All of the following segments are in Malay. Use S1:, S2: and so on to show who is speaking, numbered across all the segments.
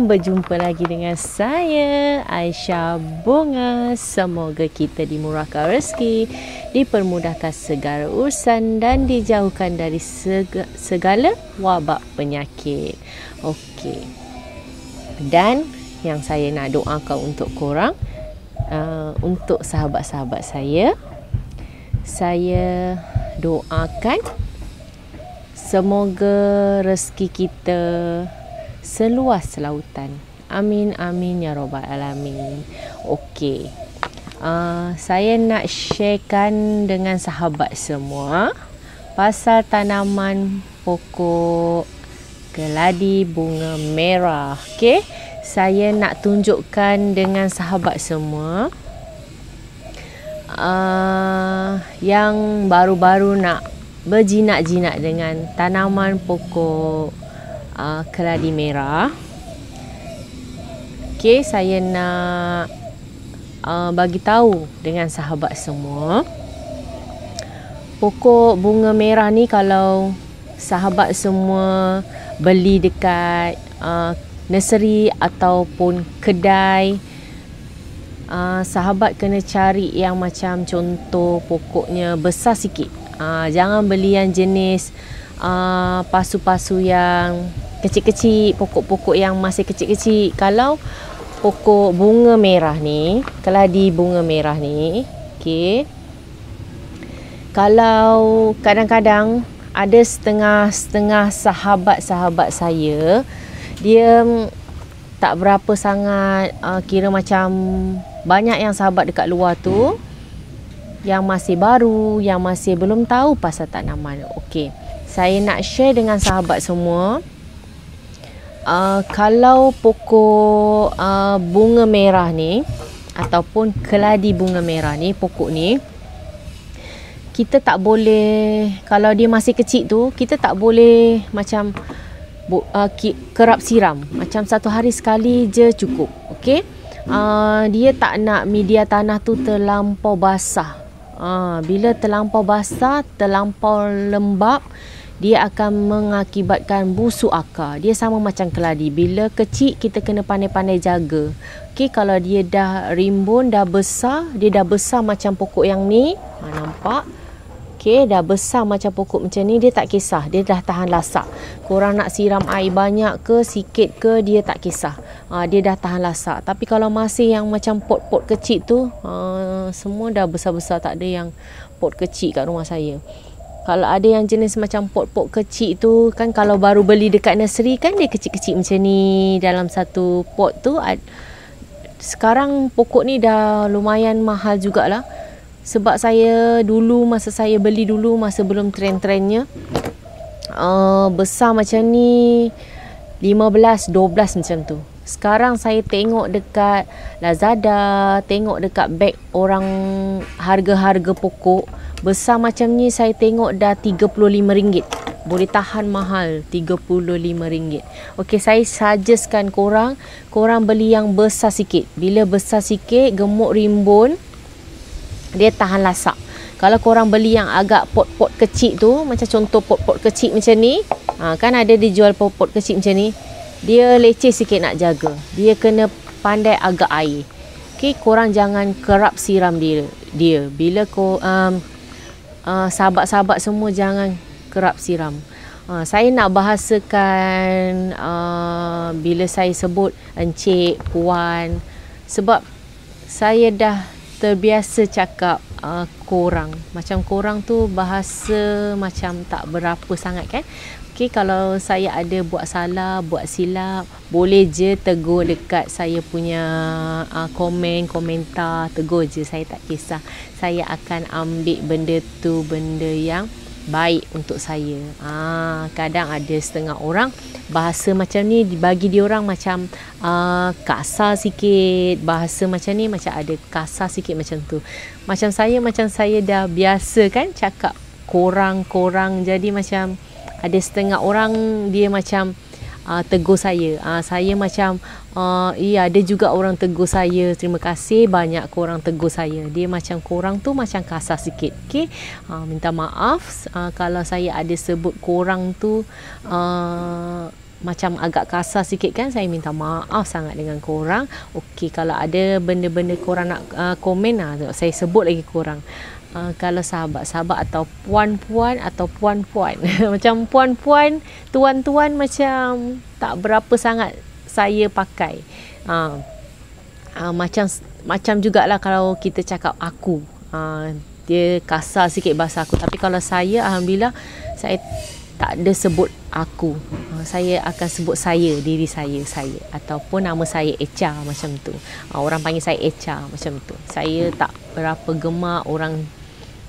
S1: berjumpa lagi dengan saya Aisyah Bunga. Semoga kita dimurahkan rezeki, dipermudahkan segala urusan dan dijauhkan dari segala wabak penyakit. Okey. Dan yang saya nak doakan untuk korang, untuk sahabat-sahabat saya doakan semoga rezeki kita seluas lautan. Amin, amin ya rabbal alamin. Okey. Saya nak sharekan dengan sahabat semua pasal tanaman pokok keladi bunga merah. Okey. Saya nak tunjukkan dengan sahabat semua yang baru-baru nak berjinak-jinak dengan tanaman pokok keladi merah. Okey, saya nak bagi tahu dengan sahabat semua. Pokok bunga merah ni kalau sahabat semua beli dekat nursery ataupun kedai, sahabat kena cari yang macam contoh pokoknya besar sikit. Jangan beli yang jenis pasu-pasu yang kecil-kecil, pokok-pokok yang masih kecil-kecil. Kalau pokok bunga merah ni, keladi bunga merah ni, okey. Kalau kadang-kadang ada setengah-setengah sahabat-sahabat saya, dia tak berapa sangat kira macam banyak yang sahabat dekat luar tu yang masih baru, yang masih belum tahu pasal tanaman. Okey. Saya nak share dengan sahabat semua. Kalau pokok bunga merah ni ataupun keladi bunga merah ni, pokok ni, kita tak boleh, kalau dia masih kecil tu, kita tak boleh macam kerap siram. Macam satu hari sekali je cukup. Okey. Dia tak nak media tanah tu terlampau basah. Bila terlampau basah, terlampau lembap, dia akan mengakibatkan busuk akar. Dia sama macam keladi. Bila kecil, kita kena pandai-pandai jaga. Okey, kalau dia dah rimbun, dah besar, dia dah besar macam pokok yang ni. Nampak? Okey, dah besar macam pokok macam ni, dia tak kisah. Dia dah tahan lasak. Korang nak siram air banyak ke, sikit ke, dia tak kisah. Dia dah tahan lasak. Tapi kalau masih yang macam pot-pot kecil tu, semua dah besar-besar. Tak ada yang pot kecil kat rumah saya. Kalau ada yang jenis macam pot-pot kecil tu, kan kalau baru beli dekat nursery kan dia kecil-kecil macam ni dalam satu pot tu. Sekarang pokok ni dah lumayan mahal jugalah. Sebab saya dulu, masa saya beli dulu, masa belum trend-trendnya, besar macam ni 15, 12 macam tu. Sekarang saya tengok dekat Lazada, tengok dekat beg orang harga-harga pokok, besar macam ni saya tengok dah RM35. Boleh tahan mahal RM35. Okey, saya suggestkan korang beli yang besar sikit. Bila besar sikit, gemuk rimbun, dia tahan lasak. Kalau korang beli yang agak pot-pot kecil tu, macam contoh pot-pot kecil macam ni, kan ada dijual pot-pot kecil macam ni, dia leceh sikit nak jaga. Dia kena pandai agak air. Okey, korang jangan kerap siram dia. Bila sahabat-sahabat semua jangan kerap siram. Saya nak bahasakan bila saya sebut encik, puan, sebab saya dah terbiasa cakap korang. Macam korang tu bahasa macam tak berapa sangat kan. Okey, kalau saya ada buat salah, buat silap, boleh je tegur dekat saya punya komentar, tegur je, saya tak kisah. Saya akan ambil benda tu benda yang baik untuk saya. Kadang ada setengah orang bahasa macam ni bagi dia orang macam kasar sikit. Bahasa macam ni macam ada kasar sikit macam tu. Macam saya dah biasa kan cakap korang. Jadi macam ada setengah orang dia macam tegur saya. Saya macam ada juga orang tegur saya, terima kasih banyak korang tegur saya. Dia macam korang tu macam kasar sikit. Okey, minta maaf kalau saya ada sebut korang tu macam agak kasar sikit kan, saya minta maaf sangat dengan korang. Okey, kalau ada benda-benda korang nak komen, saya sebut lagi korang. Kalau sahabat-sahabat atau puan-puan atau puan-puan macam puan-puan, tuan-tuan macam tak berapa sangat saya pakai. Macam jugalah kalau kita cakap aku, dia kasar sikit bahasa aku. Tapi kalau saya, alhamdulillah, saya tak ada sebut aku. Saya akan sebut saya, diri saya, ataupun nama saya Echa, macam tu. Orang panggil saya Echa, macam tu. Saya tak berapa gemar orang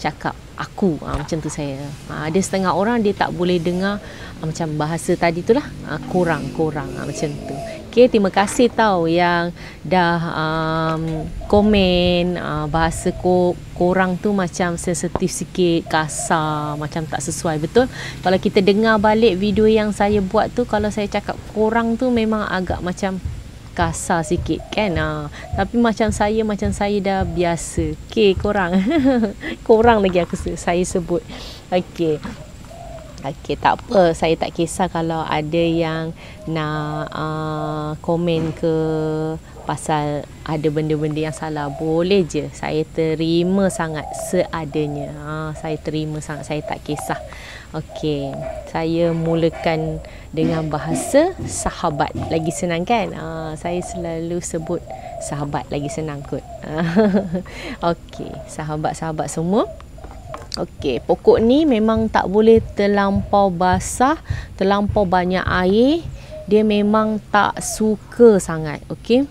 S1: cakap aku, macam tu saya. Ada setengah orang dia tak boleh dengar macam bahasa tadi tu lah, korang, macam tu. Okay, terima kasih tau yang dah komen. Bahasa korang tu macam sensitif sikit, kasar, macam tak sesuai. Betul, kalau kita dengar balik video yang saya buat tu, kalau saya cakap korang tu memang agak macam kasar sikit kan. Tapi macam saya dah biasa. Okay, korang korang lagi saya sebut. Okay, tak apa, saya tak kisah kalau ada yang nak komen ke pasal ada benda-benda yang salah. Boleh je, saya terima sangat seadanya. Saya terima sangat, saya tak kisah. Okey, saya mulakan dengan bahasa sahabat. Lagi senang kan? Saya selalu sebut sahabat, lagi senang kot. Okey, sahabat-sahabat semua. Okey, pokok ni memang tak boleh terlampau basah, terlampau banyak air. Dia memang tak suka sangat. Okey.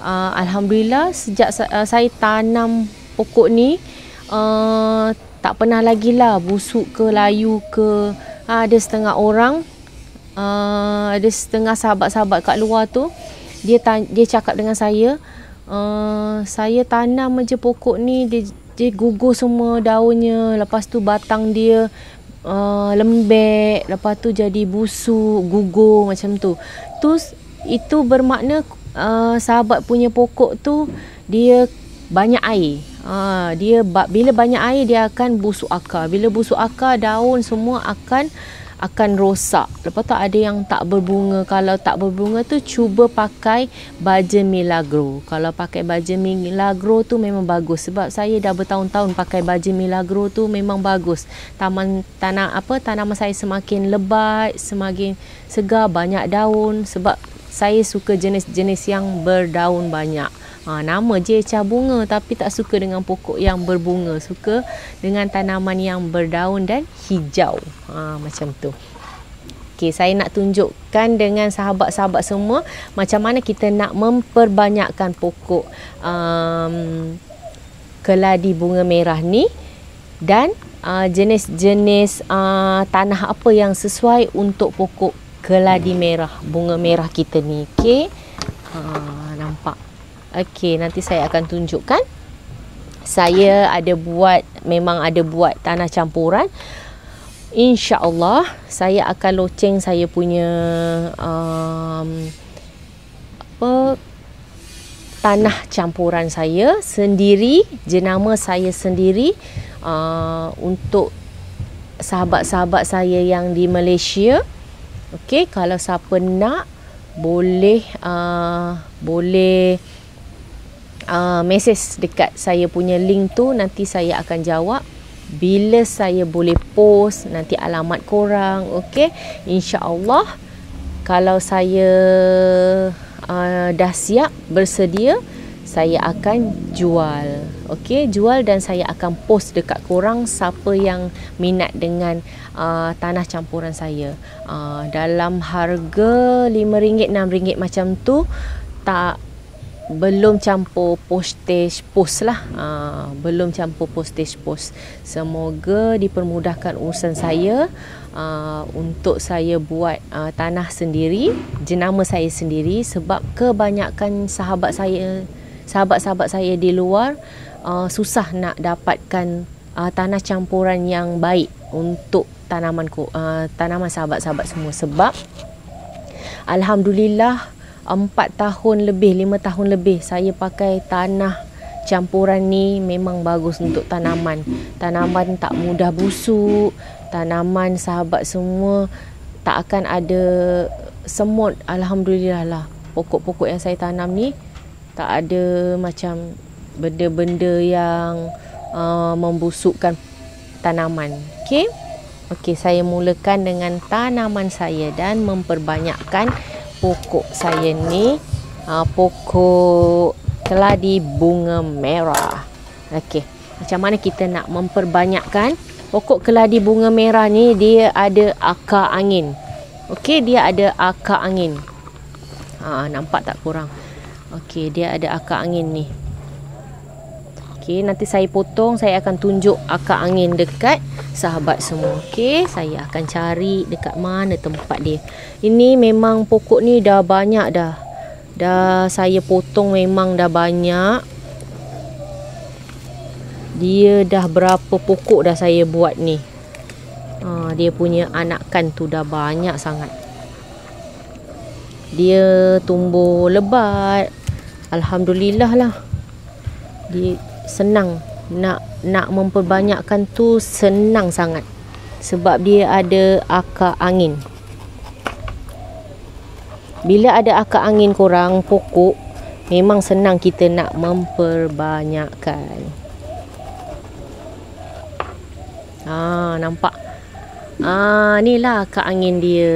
S1: Alhamdulillah, sejak saya tanam pokok ni, tak pernah lagi lah busuk ke, layu ke. Ada setengah orang, ada setengah sahabat-sahabat kat luar tu, dia cakap dengan saya, saya tanam je pokok ni, dia gugur semua daunnya, lepas tu batang dia lembek, lepas tu jadi busuk, gugur macam tu. Itu bermakna sahabat punya pokok tu dia banyak air. Bila banyak air dia akan busuk akar. Bila busuk akar, daun semua akan rosak. Lepas tu ada yang tak berbunga. Kalau tak berbunga tu, cuba pakai baja Milagro. Kalau pakai baja Milagro tu memang bagus. Sebab saya dah bertahun-tahun pakai baja Milagro tu, memang bagus. Tanaman saya semakin lebat, semakin segar, banyak daun. Sebab saya suka jenis-jenis yang berdaun banyak. Nama je Echa bunga, tapi tak suka dengan pokok yang berbunga. Suka dengan tanaman yang berdaun dan hijau. Macam tu. Okay, saya nak tunjukkan dengan sahabat-sahabat semua macam mana kita nak memperbanyakkan pokok keladi bunga merah ni, dan jenis-jenis tanah apa yang sesuai untuk pokok keladi merah, bunga merah kita ni. Okay, nampak? Okey, nanti saya akan tunjukkan. Saya memang ada buat tanah campuran. InsyaAllah saya akan loceng saya punya tanah campuran saya sendiri, jenama saya sendiri, untuk sahabat-sahabat saya yang di Malaysia. Okey, kalau siapa nak, boleh mesej dekat saya punya link tu, nanti saya akan jawab. Bila saya boleh post, nanti alamat korang. Okey, insya-Allah kalau saya dah siap, bersedia, saya akan jual. Okey, jual, dan saya akan post dekat korang siapa yang minat dengan tanah campuran saya. Dalam harga RM5, RM6 macam tu. Belum campur postage post lah. Belum campur postage post. Semoga dipermudahkan urusan saya untuk saya buat tanah sendiri, jenama saya sendiri. Sebab kebanyakan sahabat-sahabat saya di luar susah nak dapatkan tanah campuran yang baik untuk tanaman sahabat-sahabat semua. Sebab alhamdulillah 4 tahun lebih, 5 tahun lebih saya pakai tanah campuran ni. Memang bagus untuk tanaman. Tanaman tak mudah busuk. Tanaman sahabat semua tak akan ada semut, alhamdulillah lah. Pokok-pokok yang saya tanam ni tak ada macam benda-benda yang membusukkan tanaman. Okey. Okey, saya mulakan dengan tanaman saya dan memperbanyakkan pokok saya ni, pokok keladi bunga merah. Okey, macam mana kita nak memperbanyakkan pokok keladi bunga merah ni? Dia ada akar angin. Okey, dia ada akar angin. Nampak tak korang? Okey, dia ada akar angin ni. Okey, nanti saya potong, saya akan tunjuk akar angin dekat sahabat semua. Okey, saya akan cari dekat mana tempat dia. Ini memang pokok ni dah banyak dah. Dah saya potong memang dah banyak. Dia dah berapa pokok dah saya buat ni. Dia punya anakan tu dah banyak sangat. Dia tumbuh lebat. Alhamdulillah lah. Dia senang nak memperbanyakkan tu, senang sangat sebab dia ada akar angin. Bila ada akar angin korang, pokok, memang senang kita nak memperbanyakkan. Nampak? Ni lah akar angin dia.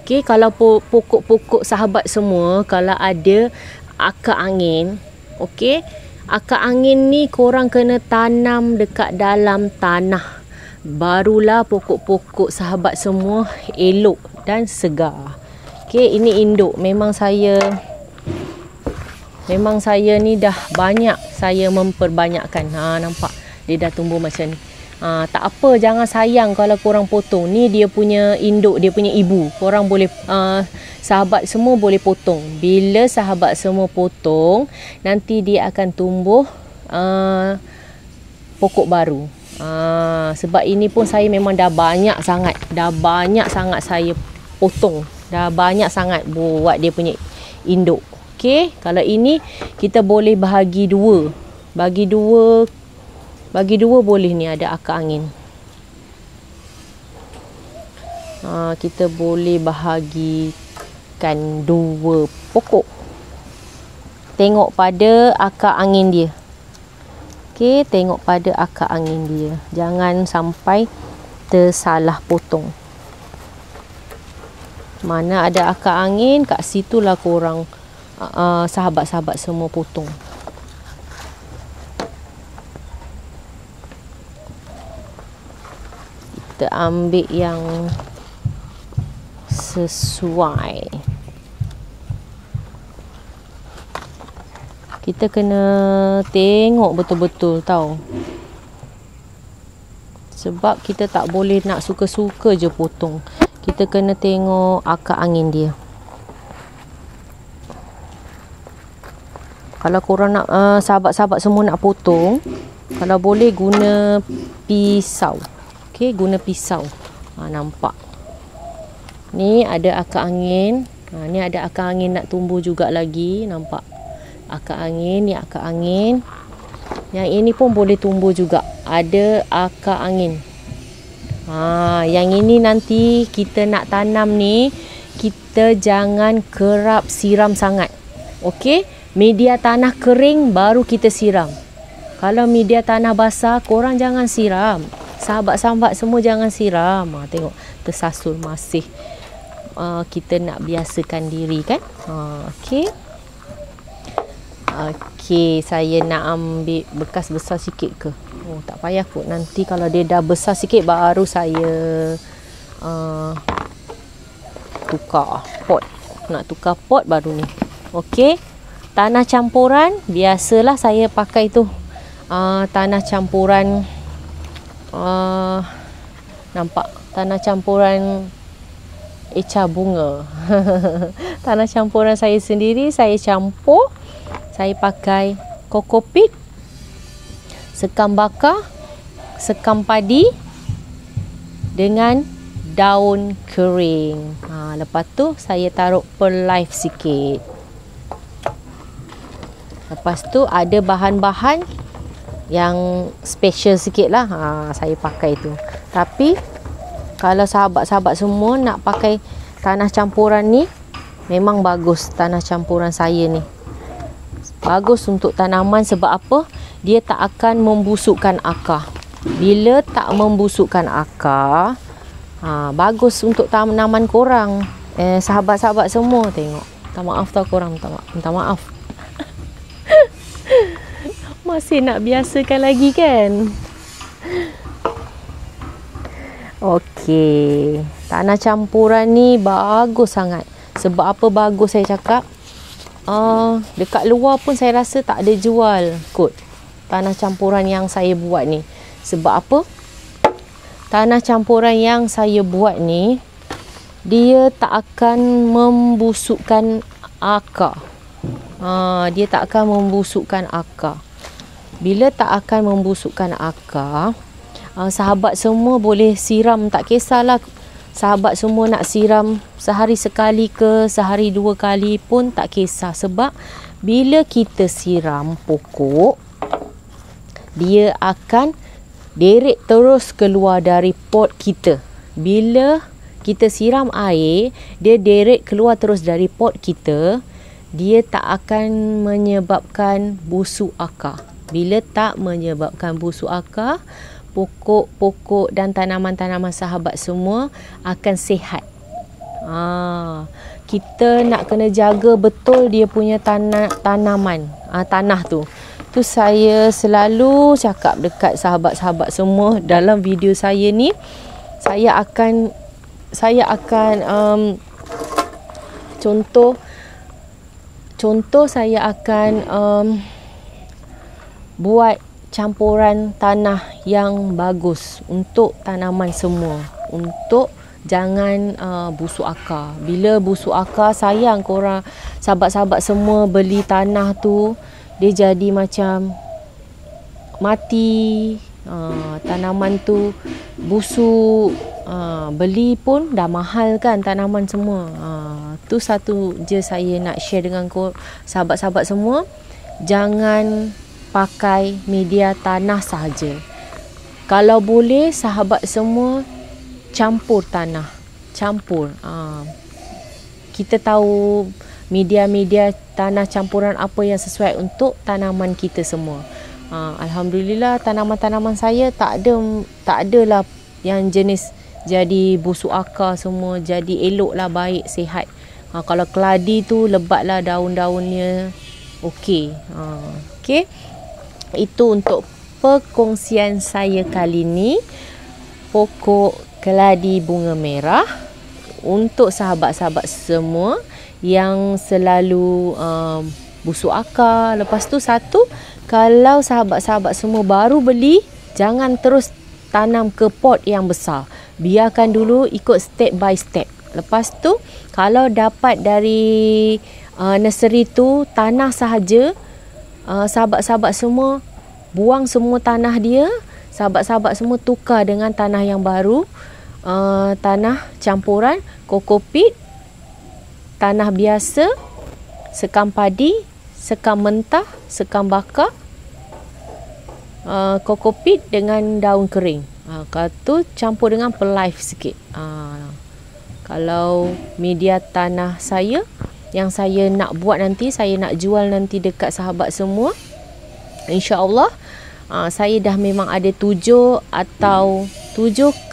S1: Okey, kalau pokok-pokok sahabat semua, kalau ada akar angin, okey, akar angin ni korang kena tanam dekat dalam tanah. Barulah pokok-pokok sahabat semua elok dan segar. Okey, ini induk. Memang saya ni dah banyak saya memperbanyakkan. Nampak? Dia dah tumbuh macam ni. Tak apa, jangan sayang kalau korang potong. Ni dia punya induk, dia punya ibu. Korang boleh, sahabat semua boleh potong. Bila sahabat semua potong, nanti dia akan tumbuh pokok baru. Sebab ini pun saya memang dah banyak sangat. Dah banyak sangat saya potong. Dah banyak sangat buat dia punya induk. Okey, kalau ini kita boleh bahagi dua. Bagi dua boleh ni, ada akar angin. Kita boleh bahagikan dua pokok. Tengok pada akar angin dia. Okey, tengok pada akar angin dia. Jangan sampai tersalah potong. Mana ada akar angin, kat situlah korang sahabat-sahabat semua potong. Kita ambil yang sesuai. Kita kena tengok betul-betul tau. Sebab kita tak boleh nak suka-suka je potong. Kita kena tengok akar angin dia. Kalau korang nak, sahabat-sahabat semua nak potong, kalau boleh guna pisau. Okey, guna pisau. Nampak? Ni ada akar angin. Ni ada akar angin nak tumbuh juga lagi. Nampak? Akar angin, ni akar angin. Yang ini pun boleh tumbuh juga. Ada akar angin. Yang ini nanti kita nak tanam ni, kita jangan kerap siram sangat. Okey? Media tanah kering baru kita siram. Kalau media tanah basah, korang jangan siram. Sahabat-sahabat semua jangan siram. Tengok, tersasul masih. Kita nak biasakan diri kan. Okey. Okey, saya nak ambil bekas besar sikit ke? Tak payah kot. Nanti kalau dia dah besar sikit, baru saya tukar pot. Nak tukar pot baru ni. Okey. Tanah campuran, biasalah saya pakai tu. Tanah campuran, nampak? Tanah campuran eca bunga. Tanah campuran saya sendiri, saya campur. Saya pakai kokopit, sekam bakar, sekam padi dengan daun kering. Lepas tu saya taruh perlife sikit. Lepas tu ada bahan-bahan yang special sikit lah. Saya pakai tu. Tapi kalau sahabat-sahabat semua nak pakai tanah campuran ni memang bagus. Tanah campuran saya ni bagus untuk tanaman. Sebab apa? Dia tak akan membusukkan akar. Bila tak membusukkan akar, bagus untuk tanaman korang. Sahabat-sahabat semua tengok. Minta maaf tau korang, minta maaf. Masih nak biasakan lagi kan? Okey, tanah campuran ni bagus sangat. Sebab apa bagus saya cakap? Dekat luar pun saya rasa tak ada jual kot tanah campuran yang saya buat ni. Sebab apa? Tanah campuran yang saya buat ni, dia tak akan membusukkan akar. Dia tak akan membusukkan akar. Bila tak akan membusukkan akar, sahabat semua boleh siram, tak kisahlah sahabat semua nak siram sehari sekali ke sehari 2 kali pun tak kisah. Sebab bila kita siram pokok, dia akan derek terus keluar dari pot kita. Bila kita siram air, dia derek keluar terus dari pot kita. Dia tak akan menyebabkan busuk akar. Bila tak menyebabkan busuk akar, pokok-pokok dan tanaman-tanaman sahabat semua akan sihat. Kita nak kena jaga betul dia punya tanaman, tanah tu. Tu saya selalu cakap dekat sahabat-sahabat semua dalam video saya ni. Saya akan contoh saya akan buat campuran tanah yang bagus untuk tanaman semua, untuk jangan busuk akar. Bila busuk akar, sayang korang sahabat-sahabat semua beli tanah tu, dia jadi macam mati, tanaman tu busuk. Beli pun dah mahal kan tanaman semua. Tu satu je saya nak share dengan sahabat-sahabat semua. Jangan pakai media tanah sahaja. Kalau boleh sahabat semua campur tanah. Kita tahu media-media tanah campuran apa yang sesuai untuk tanaman kita semua. Alhamdulillah tanaman-tanaman saya tak adalah yang jenis jadi busuk akar semua, jadi eloklah, baik, sihat. Kalau keladi tu lebatlah daun-daunnya. Okey. Itu untuk perkongsian saya kali ni, pokok keladi bunga merah untuk sahabat-sahabat semua yang selalu busuk akar. Lepas tu satu, kalau sahabat-sahabat semua baru beli, jangan terus tanam ke pot yang besar. Biarkan dulu ikut step by step. Lepas tu kalau dapat dari nursery tu tanah sahaja, sahabat-sahabat semua buang semua tanah dia. Sahabat-sahabat semua tukar dengan tanah yang baru, tanah campuran, kokopit, tanah biasa, sekam padi, sekam mentah, sekam bakar, kokopit dengan daun kering. Kalau tu campur dengan perlife sikit. Kalau media tanah saya yang saya nak buat nanti, saya nak jual nanti dekat sahabat semua, insya-Allah saya dah memang ada 7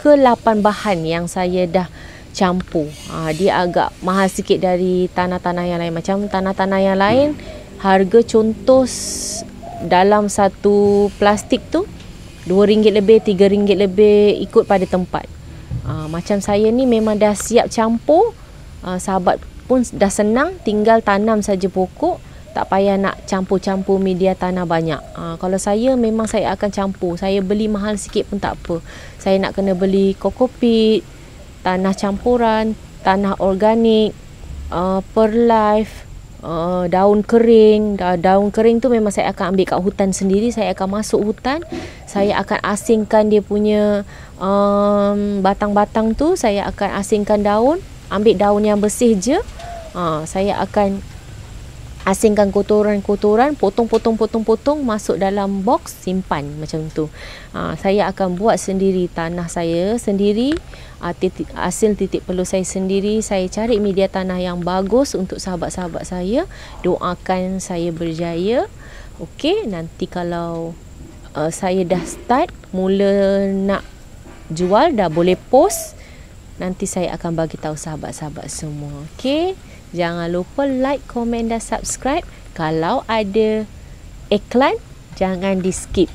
S1: ke 8 bahan yang saya dah campur. Dia agak mahal sikit dari tanah-tanah yang lain. Macam tanah-tanah yang lain, harga contoh dalam satu plastik tu RM2 lebih, RM3 lebih, ikut pada tempat. Macam saya ni memang dah siap campur. Sahabat pun dah senang, tinggal tanam saja pokok, tak payah nak campur-campur media tanah banyak. Kalau saya memang saya akan campur. Saya beli mahal sikit pun tak apa. Saya nak kena beli kokopit, tanah campuran, tanah organik, perlife, daun kering. Daun kering tu memang saya akan ambil kat hutan sendiri. Saya akan masuk hutan, saya akan asingkan dia punya batang-batang tu. Saya akan asingkan daun, ambil daun yang bersih je. Saya akan asingkan kotoran-kotoran, potong masuk dalam box, simpan macam tu. Saya akan buat sendiri tanah saya sendiri, hasil titik perlu saya sendiri. Saya cari media tanah yang bagus untuk sahabat-sahabat saya. Doakan saya berjaya. Okey, nanti kalau saya dah start mula nak jual, dah boleh post, nanti saya akan bagi tahu sahabat-sahabat semua. Okey, jangan lupa like, komen dan subscribe. Kalau ada iklan, jangan di skip.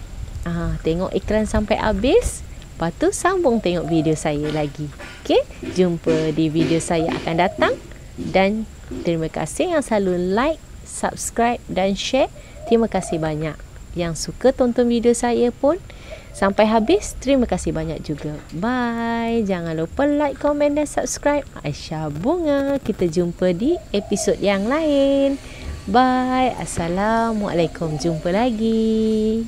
S1: Tengok iklan sampai habis, lepas tu sambung tengok video saya lagi. Okey, jumpa di video saya akan datang. Dan terima kasih yang selalu like, subscribe dan share. Terima kasih banyak yang suka tonton video saya pun sampai habis. Terima kasih banyak juga. Bye. Jangan lupa like, komen dan subscribe. Aisyah Bunga. Kita jumpa di episod yang lain. Bye. Assalamualaikum. Jumpa lagi.